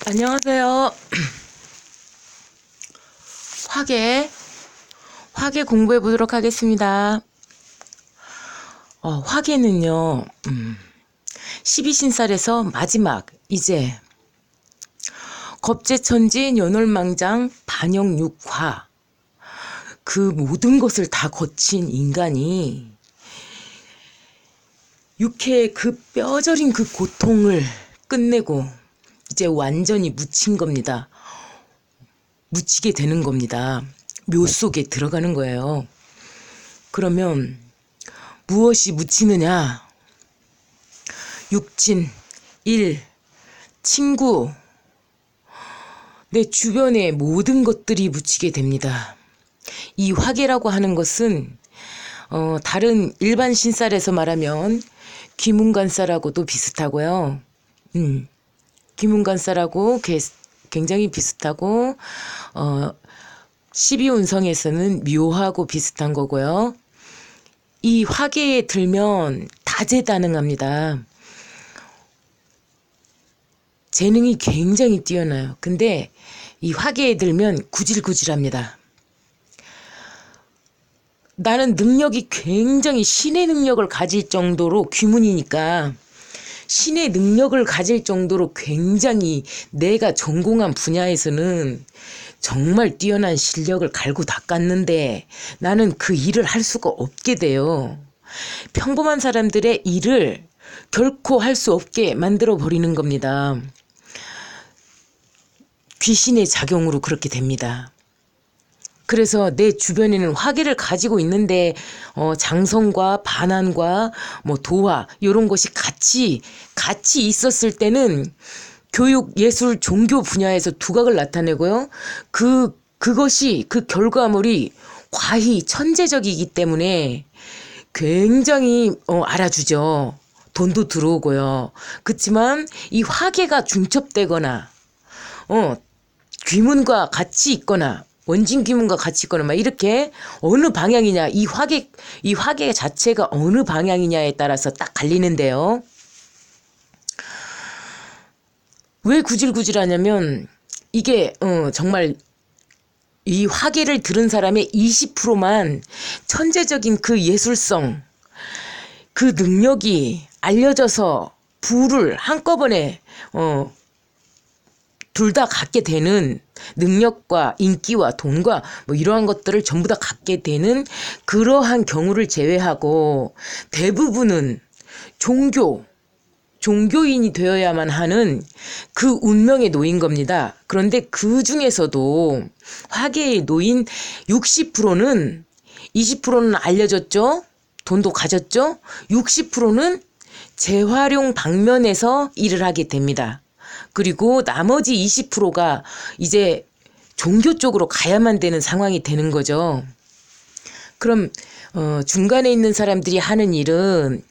안녕하세요. 화계 공부해 보도록 하겠습니다. 화계는요, 12신살에서 마지막, 이제, 겁재천지 연월망장 반영육화, 그 모든 것을 다 거친 인간이 육해의 그 뼈저린 그 고통을 끝내고 이제 완전히 묻힌 겁니다. 묻히게 되는 겁니다. 묘 속에 들어가는 거예요. 그러면 무엇이 묻히느냐? 육친, 일, 친구, 내 주변의 모든 것들이 묻히게 됩니다. 이 화계라고 하는 것은 다른 일반 신살에서 말하면 귀문관살하고도 비슷하고요. 귀문관살하고 굉장히 비슷하고 12운성에서는 묘하고 비슷한 거고요. 이 화계에 들면 다재다능합니다. 재능이 굉장히 뛰어나요. 근데 이 화계에 들면 구질구질합니다. 나는 능력이 굉장히 신의 능력을 가질 정도로 귀문이니까 신의 능력을 가질 정도로 굉장히 내가 전공한 분야에서는 정말 뛰어난 실력을 갈고 닦았는데 나는 그 일을 할 수가 없게 돼요. 평범한 사람들의 일을 결코 할 수 없게 만들어 버리는 겁니다. 귀신의 작용으로 그렇게 됩니다. 그래서 내 주변에는 화계를 가지고 있는데 장성과 반환과 뭐 도화 이런 것이 같이 있었을 때는 교육, 예술, 종교 분야에서 두각을 나타내고요. 그것이 그 결과물이 과히 천재적이기 때문에 굉장히 알아주죠. 돈도 들어오고요. 그렇지만 이 화계가 중첩되거나 귀문과 같이 있거나 원진 귀문과 같이 있거나 막 이렇게 어느 방향이냐 이 화계 자체가 어느 방향이냐에 따라서 딱 갈리는데요. 왜 구질구질하냐면 이게 정말 이 화계를 들은 사람의 20%만 천재적인 그 예술성, 그 능력이 알려져서 부를 한꺼번에 둘 다 갖게 되는 능력과 인기와 돈과 뭐 이러한 것들을 전부 다 갖게 되는 그러한 경우를 제외하고 대부분은 종교인이 되어야만 하는 그 운명에 놓인 겁니다. 그런데 그 중에서도 화계에 놓인 60%는 20%는 알려졌죠. 돈도 가졌죠. 60%는 재활용 방면에서 일을 하게 됩니다. 그리고 나머지 20%가 이제 종교 쪽으로 가야만 되는 상황이 되는 거죠. 그럼 중간에 있는 사람들이 하는 일은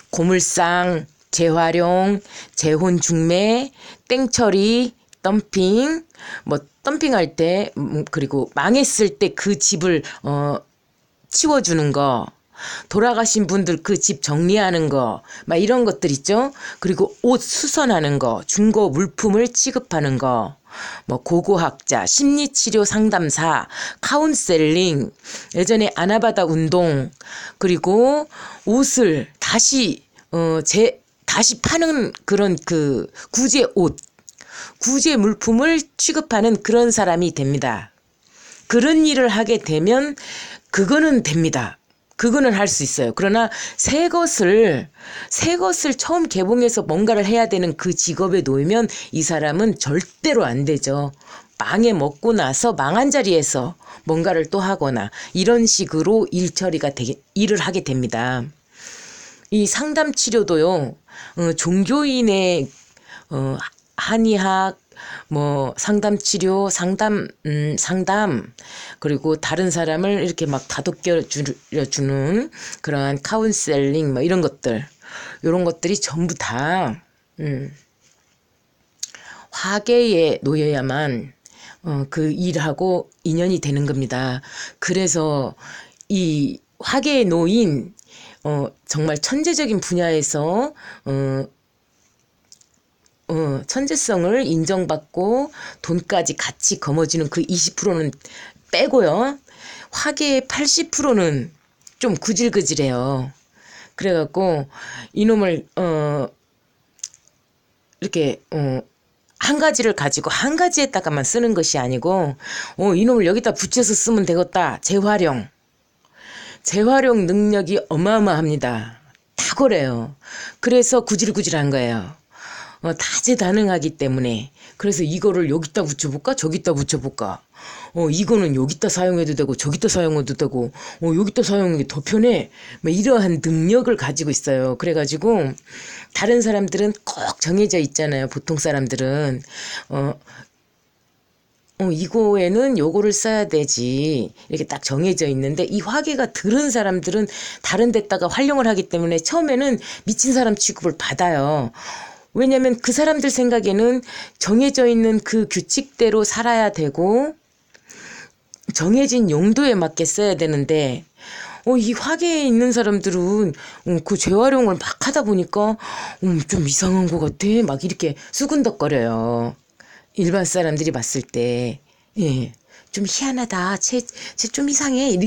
고물상, 재활용, 재혼중매, 땡처리, 덤핑, 뭐 덤핑할 때 그리고 망했을 때 그 집을 치워주는 거, 돌아가신 분들 그 집 정리하는 거, 막 이런 것들 있죠. 그리고 옷 수선하는 거, 중고 물품을 취급하는 거, 뭐 고고학자, 심리치료 상담사, 카운셀링, 예전에 아나바다 운동, 그리고 옷을 다시 파는 그런 그 구제 물품을 취급하는 그런 사람이 됩니다. 그런 일을 하게 되면 그거는 됩니다. 그거는 할 수 있어요. 그러나 새 것을 처음 개봉해서 뭔가를 해야 되는 그 직업에 놓이면 이 사람은 절대로 안 되죠. 망해 먹고 나서 망한 자리에서 뭔가를 또 하거나 이런 식으로 일을 하게 됩니다. 이 상담 치료도요. 종교인의 한의학, 뭐 상담 치료, 상담 그리고 다른 사람을 이렇게 막 다독여 주는 그러한 카운셀링 뭐 이런 것들이 전부 다 화계에 놓여야만 그 일하고 인연이 되는 겁니다. 그래서 이 화계에 놓인 정말 천재적인 분야에서 천재성을 인정받고 돈까지 같이 거머쥐는 그 20%는 빼고요. 화계의 80%는 좀 구질구질해요. 그래갖고 이놈을 이렇게 한 가지를 가지고 한 가지에다가만 쓰는 것이 아니고 이놈을 여기다 붙여서 쓰면 되겠다. 재활용 능력이 어마어마합니다. 탁월해요. 그래서 구질구질한 거예요. 다재다능하기 때문에. 그래서 이거를 여기다 붙여볼까 저기다 붙여볼까, 이거는 여기다 사용해도 되고 저기다 사용해도 되고, 여기다 사용하기 더 편해, 뭐 이러한 능력을 가지고 있어요. 그래가지고 다른 사람들은 꼭 정해져 있잖아요. 보통 사람들은 이거에는 요거를 써야 되지 이렇게 딱 정해져 있는데, 이 화계가 들은 사람들은 다른 데다가 활용을 하기 때문에 처음에는 미친 사람 취급을 받아요. 왜냐면 그 사람들 생각에는 정해져 있는 그 규칙대로 살아야 되고 정해진 용도에 맞게 써야 되는데, 이 화계에 있는 사람들은 그 재활용을 막 하다 보니까 좀 이상한 것 같아 막 이렇게 수근덕거려요. 일반 사람들이 봤을 때. 예, 좀 희한하다, 쟤 좀 이상해,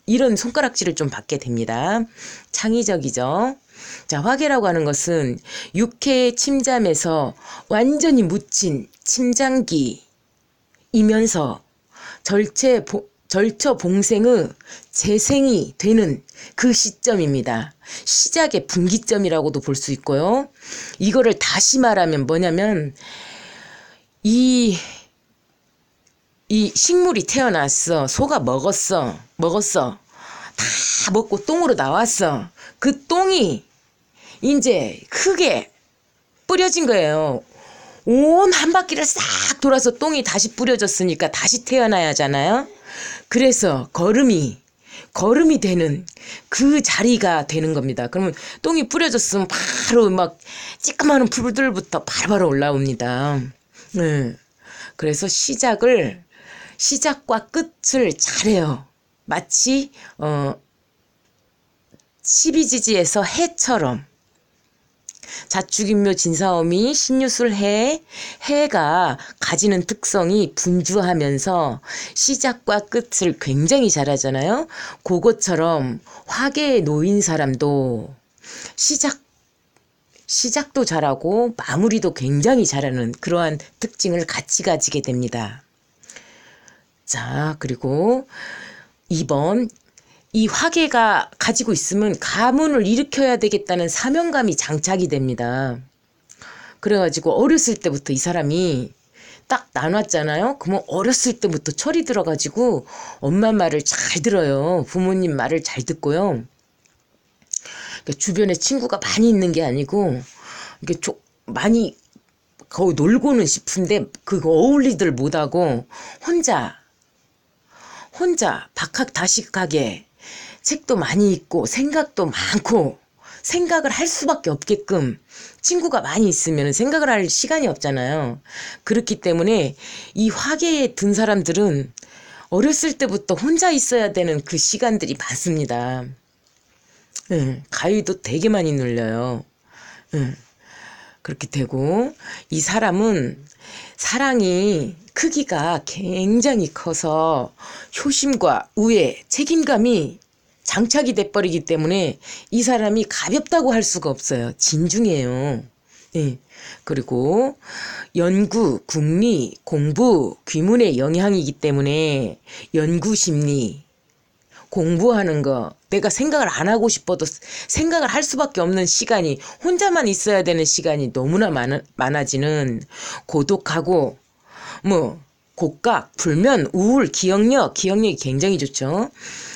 이런 손가락질을 좀 받게 됩니다. 창의적이죠. 자, 화계라고 하는 것은 육해의 침잠에서 완전히 묻힌 침장기이면서 절처 봉생의 재생이 되는 그 시점입니다. 시작의 분기점이라고도 볼 수 있고요. 이거를 다시 말하면 뭐냐면, 이 식물이 태어났어. 소가 먹었어. 다 먹고 똥으로 나왔어. 그 똥이 이제 흙에 뿌려진 거예요. 온 한 바퀴를 싹 돌아서 똥이 다시 뿌려졌으니까 다시 태어나야 하잖아요. 그래서 거름이 되는 그 자리가 되는 겁니다. 그러면 똥이 뿌려졌으면 바로 막 찌끄마한 풀들부터 바로 올라옵니다. 그래서 시작과 끝을 잘해요. 마치 12지지에서 해처럼. 자축인묘 진사오미 신유술 해가 가지는 특성이 분주하면서 시작과 끝을 굉장히 잘하잖아요. 그것처럼 화계에 놓인 사람도 시작도 잘하고 마무리도 굉장히 잘하는 그러한 특징을 같이 가지게 됩니다. 자, 그리고 2번, 이 화계가 가지고 있으면 가문을 일으켜야 되겠다는 사명감이 장착이 됩니다. 그래가지고 어렸을 때부터 이 사람이 딱 나눴잖아요. 그러면 어렸을 때부터 철이 들어가지고 엄마 말을 잘 들어요. 부모님 말을 잘 듣고요. 그러니까 주변에 친구가 많이 있는 게 아니고 이게 많이 거의 놀고는 싶은데 그거 어울리들 못하고 혼자 박학다식하게 책도 많이 읽고 생각도 많고, 생각을 할 수밖에 없게끔, 친구가 많이 있으면 생각을 할 시간이 없잖아요. 그렇기 때문에 이 화계에 든 사람들은 어렸을 때부터 혼자 있어야 되는 그 시간들이 많습니다. 가위도 되게 많이 눌려요. 그렇게 되고, 이 사람은 사랑이 크기가 굉장히 커서 효심과 우애, 책임감이 장착이 돼버리기 때문에 이 사람이 가볍다고 할 수가 없어요. 진중해요. 그리고 연구, 궁리, 공부, 귀문의 영향이기 때문에 연구심리, 공부하는 거, 내가 생각을 안 하고 싶어도 생각을 할 수밖에 없는 시간이, 혼자만 있어야 되는 시간이 너무나 많아지는, 고독하고 곡각, 불면, 우울, 기억력이 굉장히 좋죠.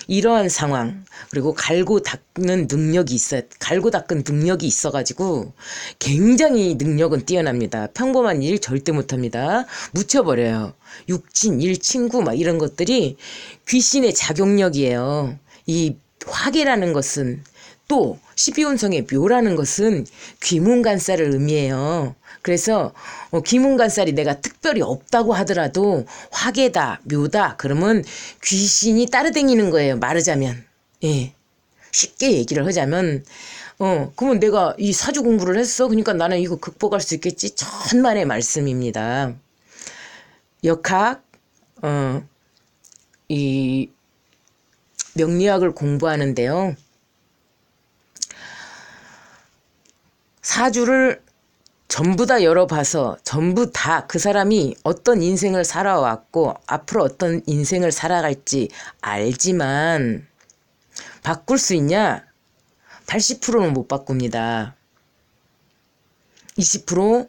이러한 상황, 그리고 갈고 닦는 능력이 있어가지고 굉장히 능력은 뛰어납니다. 평범한 일 절대 못합니다. 묻혀버려요. 육친, 일친구 막 이런 것들이 귀신의 작용력이에요. 이 화계라는 것은, 또 12운성의 묘라는 것은 귀문간살을 의미해요. 그래서 귀문간살이 내가 특별히 없다고 하더라도 화계다, 묘다 그러면 귀신이 따라다니는 거예요. 말하자면. 쉽게 얘기를 하자면 그러면 내가 이 사주 공부를 했어. 그러니까 나는 이거 극복할 수 있겠지. 천만의 말씀입니다. 역학, 이 명리학을 공부하는데요. 사주를 전부 다 열어봐서 전부 다 그 사람이 어떤 인생을 살아왔고 앞으로 어떤 인생을 살아갈지 알지만 바꿀 수 있냐? 80%는 못 바꿉니다. 20%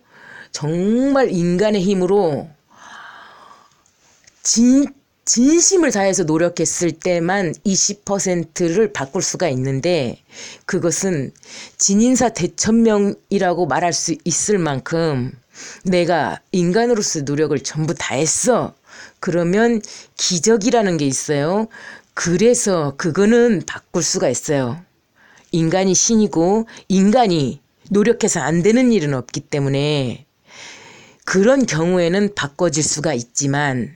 정말 인간의 힘으로 진심을 다해서 노력했을 때만 20%를 바꿀 수가 있는데 그것은 진인사 대천명이라고 말할 수 있을 만큼 내가 인간으로서의 노력을 전부 다했어. 그러면 기적이라는 게 있어요. 그래서 그거는 바꿀 수가 있어요. 인간이 신이고 인간이 노력해서 안 되는 일은 없기 때문에 그런 경우에는 바꿔질 수가 있지만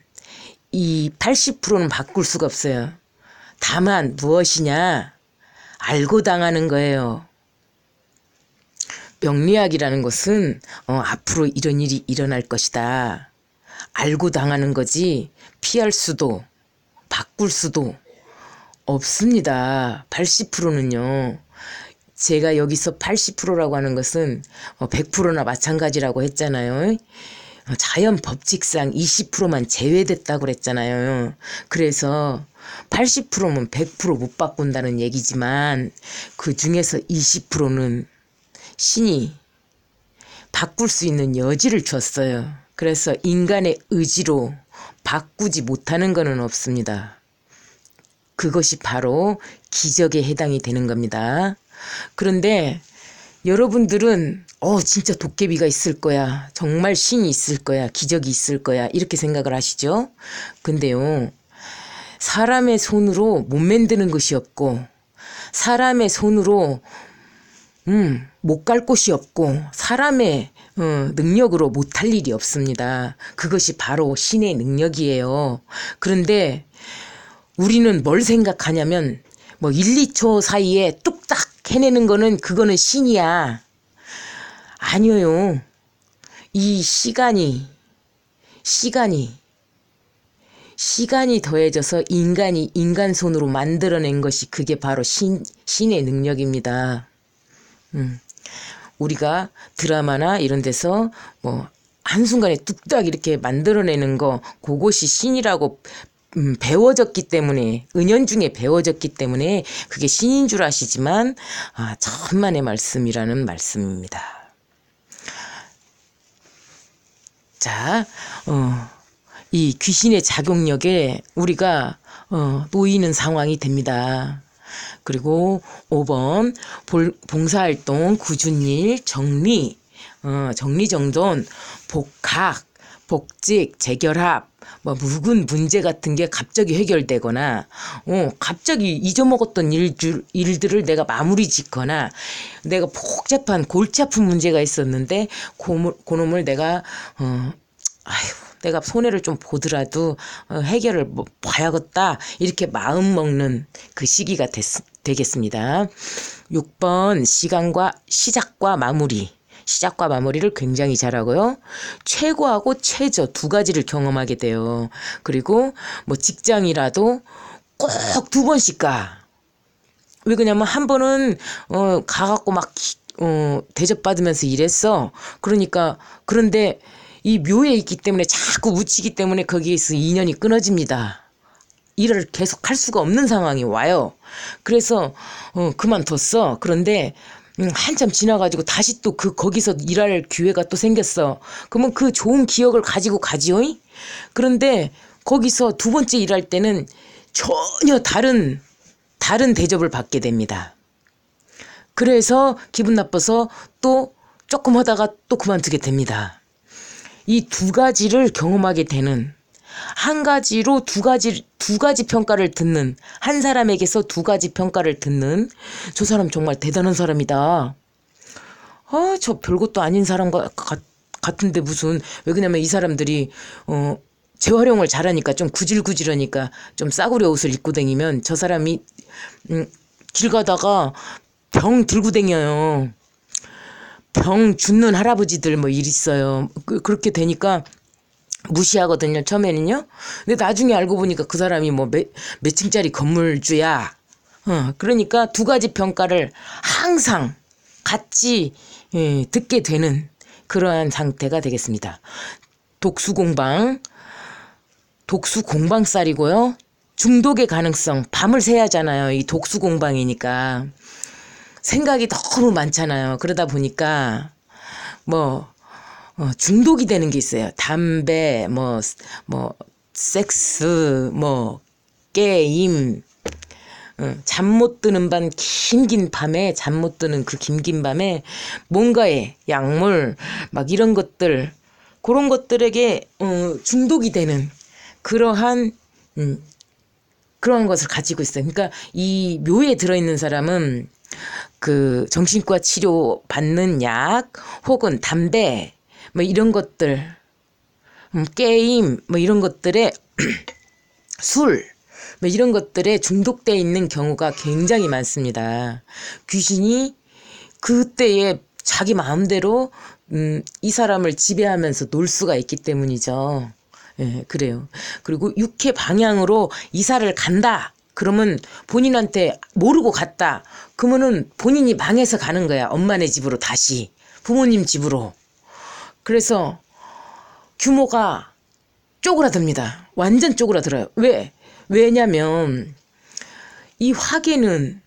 이 80%는 바꿀 수가 없어요. 다만 무엇이냐? 알고 당하는 거예요. 명리학이라는 것은 앞으로 이런 일이 일어날 것이다. 알고 당하는 거지 피할 수도 바꿀 수도 없습니다. 80%는요. 제가 여기서 80%라고 하는 것은 100%나 마찬가지라고 했잖아요. 자연 법칙상 20%만 제외됐다고 그랬잖아요. 그래서 80%면 100% 못 바꾼다는 얘기지만 그 중에서 20%는 신이 바꿀 수 있는 여지를 줬어요. 그래서 인간의 의지로 바꾸지 못하는 것은 없습니다. 그것이 바로 기적에 해당이 되는 겁니다. 그런데 여러분들은 진짜 도깨비가 있을 거야. 정말 신이 있을 거야. 기적이 있을 거야. 이렇게 생각을 하시죠. 근데요. 사람의 손으로 못 만드는 것이 없고 사람의 손으로 못 갈 곳이 없고 사람의 능력으로 못할 일이 없습니다. 그것이 바로 신의 능력이에요. 그런데 우리는 뭘 생각하냐면 1, 2초 사이에 뚝딱 해내는 거는 그거는 신이야. 아니에요. 이 시간이 더해져서 인간이 인간 손으로 만들어낸 것이 그게 바로 신의 능력입니다. 우리가 드라마나 이런 데서 한순간에 뚝딱 이렇게 만들어내는 거 그것이 신이라고 배워졌기 때문에 은연중에 배워졌기 때문에 그게 신인 줄 아시지만 천만의 말씀이라는 말씀입니다. 자, 이 귀신의 작용력에 우리가 놓이는 상황이 됩니다. 그리고 5번 봉사활동, 꾸준일, 정리정돈, 복학, 복직, 재결합, 묵은 문제 같은 게 갑자기 해결되거나 갑자기 잊어먹었던 일들을 내가 마무리 짓거나 내가 복잡한 골치 아픈 문제가 있었는데 그놈을 내가 내가 손해를 좀 보더라도 해결을 봐야겠다 이렇게 마음 먹는 그 시기가 되겠습니다. 6번 시작과 마무리를 굉장히 잘하고요. 최고하고 최저 두 가지를 경험하게 돼요. 그리고 직장이라도 꼭 2번씩 가. 왜 그러냐면 한 번은 가갖고 막 대접받으면서 일했어. 그런데 이 묘에 있기 때문에 자꾸 묻히기 때문에 거기에서 인연이 끊어집니다. 일을 계속 할 수가 없는 상황이 와요. 그래서 그만뒀어. 그런데 한참 지나가지고 다시 또 거기서 일할 기회가 또 생겼어. 그러면 그 좋은 기억을 가지고 가지요. 그런데 거기서 2번째 일할 때는 전혀 다른 대접을 받게 됩니다. 그래서 기분 나빠서 또 조금 하다가 또 그만두게 됩니다. 이 2가지를 경험하게 되는 한 가지로 두 가지 평가를 듣는 한 사람에게서 2가지 평가를 듣는 저 사람 정말 대단한 사람이다. 저 별것도 아닌 사람 같은데 무슨 왜 그러냐면 이 사람들이 재활용을 잘하니까 좀 구질구질하니까 좀 싸구려 옷을 입고 다니면 저 사람이 길 가다가 병 들고 다녀요. 병 죽는 할아버지들 뭐 일 있어요. 그렇게 되니까 무시하거든요, 처음에는요. 근데 나중에 알고 보니까 그 사람이 뭐 몇 층짜리 건물주야. 그러니까 두 가지 평가를 항상 같이 듣게 되는 그러한 상태가 되겠습니다. 독수공방살이고요. 중독의 가능성, 밤을 새야 하잖아요. 이 독수공방이니까. 생각이 너무 많잖아요. 그러다 보니까 뭐 중독이 되는 게 있어요. 담배, 섹스, 게임, 잠 못 드는 긴 밤에, 잠 못 드는 그 긴 밤에 뭔가에 약물, 막 이런 것들, 그런 것들에게 중독이 되는 그러한 것을 가지고 있어요. 그러니까 이 묘에 들어있는 사람은 그 정신과 치료 받는 약 혹은 담배 뭐 이런 것들, 게임 뭐 이런 것들에 술 뭐 이런 것들에 중독돼 있는 경우가 굉장히 많습니다. 귀신이 그때에 자기 마음대로 이 사람을 지배하면서 놀 수가 있기 때문이죠. 예, 그래요. 그리고 육해 방향으로 이사를 간다. 그러면 본인한테 모르고 갔다. 그러면은 본인이 망해서 가는 거야. 엄마네 집으로 다시. 부모님 집으로. 그래서 규모가 쪼그라듭니다. 완전 쪼그라들어요. 왜냐면 이 화계는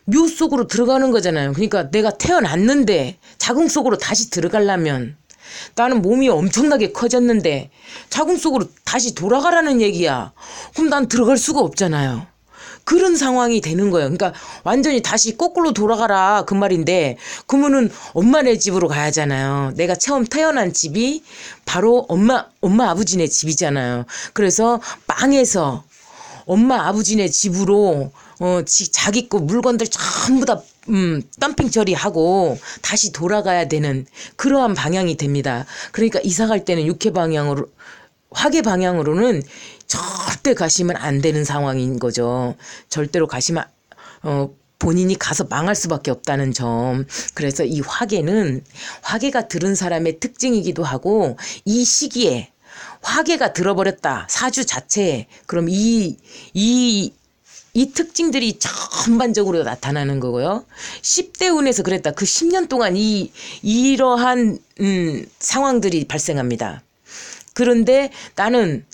묘 속으로 들어가는 거잖아요. 그러니까 내가 태어났는데 자궁 속으로 다시 들어가려면 나는 몸이 엄청나게 커졌는데 자궁 속으로 다시 돌아가라는 얘기야. 그럼 난 들어갈 수가 없잖아요. 그런 상황이 되는 거예요. 그러니까 완전히 다시 거꾸로 돌아가라 그 말인데 그러면은 엄마네 집으로 가야잖아요. 내가 처음 태어난 집이 바로 엄마 아버지네 집이잖아요. 그래서 망해서 엄마 아버지네 집으로 자기 거 물건들 전부 다 덤핑 처리하고 다시 돌아가야 되는 그러한 방향이 됩니다. 그러니까 이사 갈 때는 화계 방향으로는 절대 가시면 안 되는 상황인 거죠. 절대로 가시면 본인이 가서 망할 수밖에 없다는 점. 그래서 이 화계가 들은 사람의 특징이기도 하고 이 시기에 화계가 들어버렸다. 사주 자체에. 그럼 이 특징들이 전반적으로 나타나는 거고요. 10대 운에서 그랬다. 그 10년 동안 이러한 상황들이 발생합니다. 그런데 나는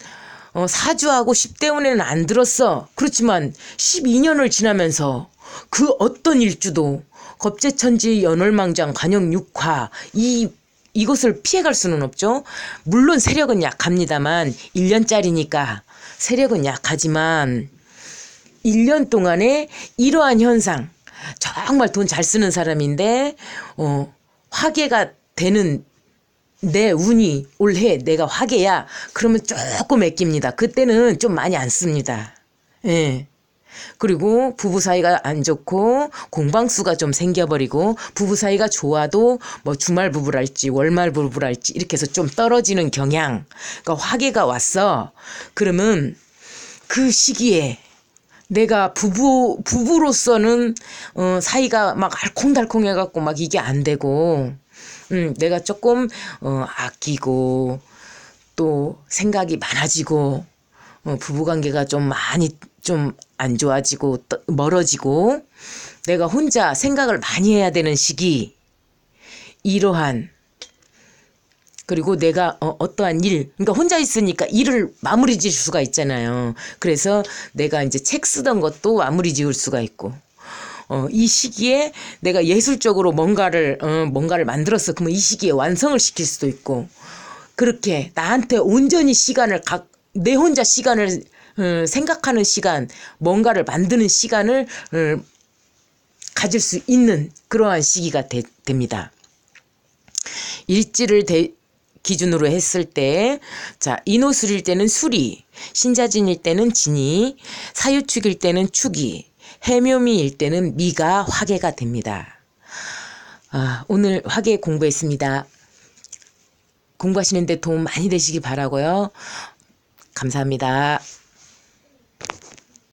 사주하고 10대 운에는 안 들었어. 그렇지만 12년을 지나면서 그 어떤 일주도 겁재천지 연월망장 관역육화 이것을 피해갈 수는 없죠. 물론 세력은 약합니다만 1년짜리니까 세력은 약하지만 1년 동안에 이러한 현상 정말 돈 잘 쓰는 사람인데 화계가 되는 내 운이 올해 내가 화계야 그러면 조금 아낍니다. 그때는 좀 많이 안 씁니다. 예. 그리고 부부 사이가 안 좋고 공방수가 좀 생겨버리고 부부 사이가 좋아도 뭐 주말 부부랄지 월말 부부랄지 이렇게 해서 좀 떨어지는 경향. 그러니까 화계가 왔어. 그러면 그 시기에 내가 부부로서는 사이가 막 알콩달콩해갖고 막 이게 안 되고 내가 조금 아끼고 또 생각이 많아지고 부부관계가 좀 많이 좀 안 좋아지고 멀어지고 내가 혼자 생각을 많이 해야 되는 시기 이러한 그리고 내가 어떠한 일 그러니까 혼자 있으니까 일을 마무리 지을 수가 있잖아요. 그래서 내가 이제 책 쓰던 것도 마무리 지을 수가 있고 이 시기에 내가 예술적으로 뭔가를 만들었어. 그러면 이 시기에 완성을 시킬 수도 있고 그렇게 나한테 온전히 내 혼자 시간을 생각하는 시간, 뭔가를 만드는 시간을 가질 수 있는 그러한 시기가 됩니다. 일지를 기준으로 했을 때, 자, 인호술일 때는 수리, 신자진일 때는 진이, 사유축일 때는 축이, 해묘미일 때는 미가 화계가 됩니다. 오늘 화계 공부했습니다. 공부하시는데 도움 많이 되시길 바라고요. 감사합니다.